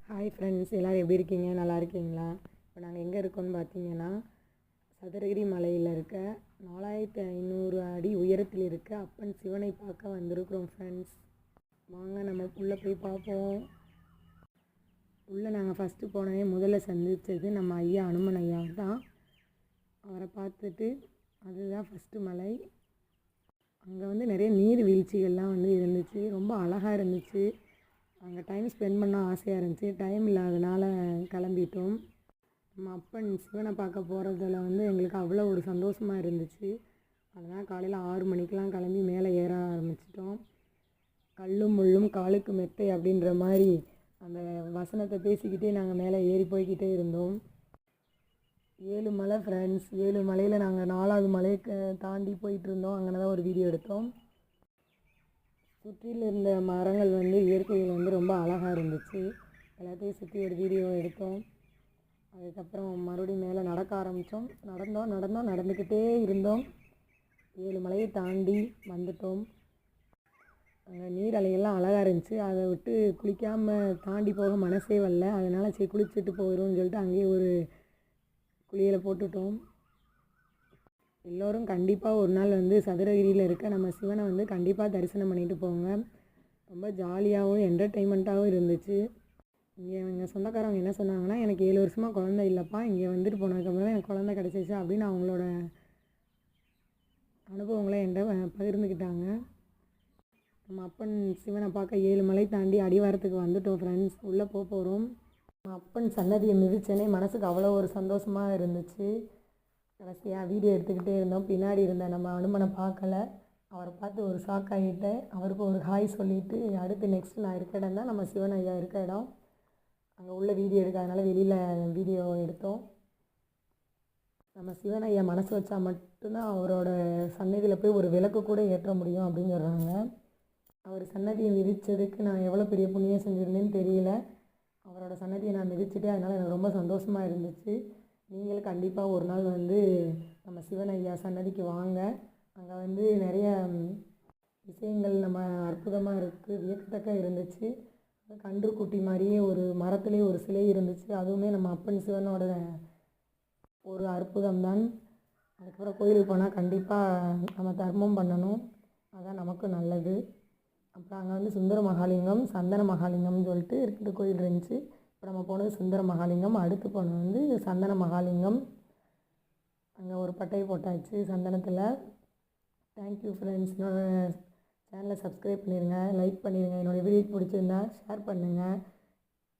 Hi friends, எல்லோரும் எப்படி இருக்கீங்க? நல்லா இருக்கீங்களா? இப்போ நாங்கள் எங்கே இருக்கோம்னு பார்த்தீங்கன்னா, சதுரகிரி மலையில் இருக்க 4500 அடி உயரத்தில் இருக்க அப்பன் சிவனை பார்க்க வந்திருக்கிறோம் ஃப்ரெண்ட்ஸ். வாங்க நம்ம உள்ளே போய் பார்ப்போம். உள்ளே நாங்கள் ஃபஸ்ட்டு போனதே முதல்ல சந்தித்தது நம்ம ஐயா அனுமன் ஐயா தான். அவரை பார்த்துட்டு அதுதான் ஃபஸ்ட்டு மலை. அங்கே வந்து நிறைய நீர் வீழ்ச்சிகள்லாம் வந்து இருந்துச்சு. ரொம்ப அழகாக இருந்துச்சு. அங்கே டைம் ஸ்பெண்ட் பண்ண ஆசையாக இருந்துச்சு. டைம் இல்லாதனால கிளம்பிட்டோம். நம்ம அப்பன் சிவனை பார்க்க போகிறதுல வந்து எங்களுக்கு அவ்வளோ ஒரு சந்தோஷமாக இருந்துச்சு. அதனால் காலையில் 6 மணிக்கெலாம் கிளம்பி மேலே ஏற ஆரம்பிச்சிட்டோம். கல்லும் முள்ளும் காலுக்கு மெத்தை அப்படின்ற மாதிரி அந்த வசனத்தை பேசிக்கிட்டே நாங்கள் மேலே ஏறி போய்கிட்டே இருந்தோம். 7 மலை ஃப்ரெண்ட்ஸ். 7 மலையில் நாங்கள் 4வது மலையை தாண்டி போயிட்டுருந்தோம். அங்கே தான் ஒரு வீடியோ எடுத்தோம். சுற்றியில் இருந்த மரங்கள் வந்து இயற்கையில் வந்து ரொம்ப அழகாக இருந்துச்சு. எல்லாத்தையும் சுற்றி ஒரு வீடியோ எடுத்தோம். அதுக்கப்புறம் மறுபடியும் மேலே நடக்க ஆரம்பித்தோம். நடந்துக்கிட்டே இருந்தோம். 7 மலையை தாண்டி வந்துட்டோம். அங்கே நீர் அலைகள்லாம் அழகாக இருந்துச்சு. அதை விட்டு குளிக்காமல் தாண்டி போக மனசே வரல. அதனால் சரி குளிச்சுட்டு போயிடும்னு சொல்லிட்டு அங்கேயே ஒரு குளியலை போட்டுட்டோம். எல்லோரும் கண்டிப்பாக ஒரு நாள் வந்து சதுரகிரியில் இருக்க நம்ம சிவனை வந்து கண்டிப்பாக தரிசனம் பண்ணிட்டு போங்க. ரொம்ப ஜாலியாகவும் என்டர்டெயின்மெண்ட்டாகவும் இருந்துச்சு. இங்கே எங்கள் சொந்தக்காரவங்க என்ன சொன்னாங்கன்னா, எனக்கு 7 வருஷமாக குழந்தை இல்லைப்பா, இங்கே வந்துட்டு போனதுக்கப்புறம் தான் எனக்கு குழந்தை கிடச்சிச்சு அப்படின்னு அவங்களோட அனுபவங்களை என்கிட்ட பகிர்ந்துக்கிட்டாங்க. நம்ம அப்பன் சிவனை பார்க்க 7 மலை தாண்டி அடிவாரத்துக்கு வந்துட்டோம் ஃப்ரெண்ட்ஸ். உள்ளே போகிறோம். நம்ம அப்பன் சன்னதியை மிதிச்சேனே மனசுக்கு அவ்வளோ ஒரு சந்தோஷமாக இருந்துச்சு. கடைசியாக வீடியோ எடுத்துக்கிட்டே இருந்தோம். பின்னாடி இருந்த நம்ம அனுமனை பார்க்கல. அவரை பார்த்து ஒரு ஷாக் ஆகிட்டேன். அவருக்கு ஒரு ஹாய் சொல்லிவிட்டு அடுத்து நெக்ஸ்ட் நான் இருக்க இடம் தான் நம்ம சிவன் ஐயா இருக்க இடம். அங்கே உள்ள வீடியோ எடுக்காதனால வெளியில் வீடியோ எடுத்தோம். நம்ம சிவன் ஐயா மனசு வச்சா மட்டும்தான் அவரோட சன்னதியில் போய் ஒரு விளக்கு கூட ஏற்ற முடியும் அப்படின்னு சொல்கிறாங்க. அவர் சன்னதியை மிதித்ததுக்கு நான் எவ்வளோ பெரிய புண்ணியம் செஞ்சுருந்தேன்னு தெரியல. அவரோட சன்னதியை நான் மிதிச்சுட்டு அதனால் எனக்கு ரொம்ப சந்தோஷமாக இருந்துச்சு. நீங்களும் கண்டிப்பாக ஒரு நாள் வந்து நம்ம சிவன் ஐயா சன்னதிக்கு வாங்க. அங்கே வந்து நிறைய விஷயங்கள் நம்ம அற்புதமாக இருக்குது, வியக்கத்தக்க இருந்துச்சு. கன்றுக்குட்டி மாதிரியே ஒரு மரத்துலேயே ஒரு சிலை இருந்துச்சு. அதுவுமே நம்ம அப்பன் சிவனோட ஒரு அற்புதம்தான். அதுக்கப்புறம் கோயிலுக்கு போனால் கண்டிப்பாக நம்ம தர்மம் பண்ணணும், அதான் நமக்கு நல்லது. அப்புறம் அங்கே வந்து சுந்தர மகாலிங்கம், சந்தன மகாலிங்கம்னு சொல்லிட்டு 2 கோயில் இருந்துச்சு. இப்போ நம்ம போனது சுந்தர மகாலிங்கம், அடுத்து போனது வந்து சந்தன மகாலிங்கம். அங்கே ஒரு பட்டையை போட்டாச்சு சந்தனத்தில். Thank you friends. என்னோடய சேனலை சப்ஸ்கிரைப் பண்ணிடுங்க, லைக் பண்ணிடுங்க. என்னோடய வீடியோ பிடிச்சிருந்தா ஷேர் பண்ணுங்கள்.